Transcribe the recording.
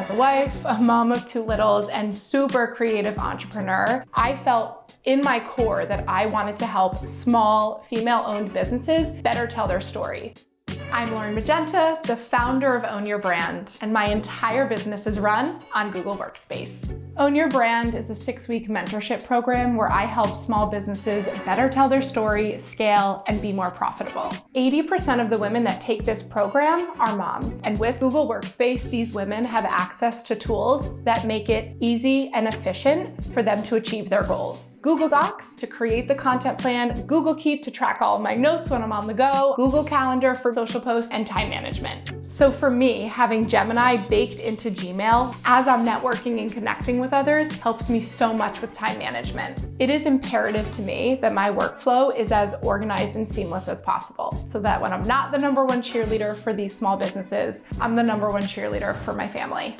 as a wife, a mom of 2 littles, and super creative entrepreneur, I felt in my core that I wanted to help small female-owned businesses better tell their story. I'm Magenta, the founder of Own Your Brand, and my entire business is run on Google Workspace. Own Your Brand is a 6-week mentorship program where I help small businesses better tell their story, scale, and be more profitable. 80% of the women that take this program are moms, and with Google Workspace, these women have access to tools that make it easy and efficient for them to achieve their goals. Google Docs to create the content plan, Google Keep to track all of my notes when I'm on the go, Google Calendar for social posts, and time management. So for me, having Gemini baked into Gmail as I'm networking and connecting with others helps me so much with time management. It is imperative to me that my workflow is as organized and seamless as possible, so that when I'm not the #1 cheerleader for these small businesses, I'm the #1 cheerleader for my family.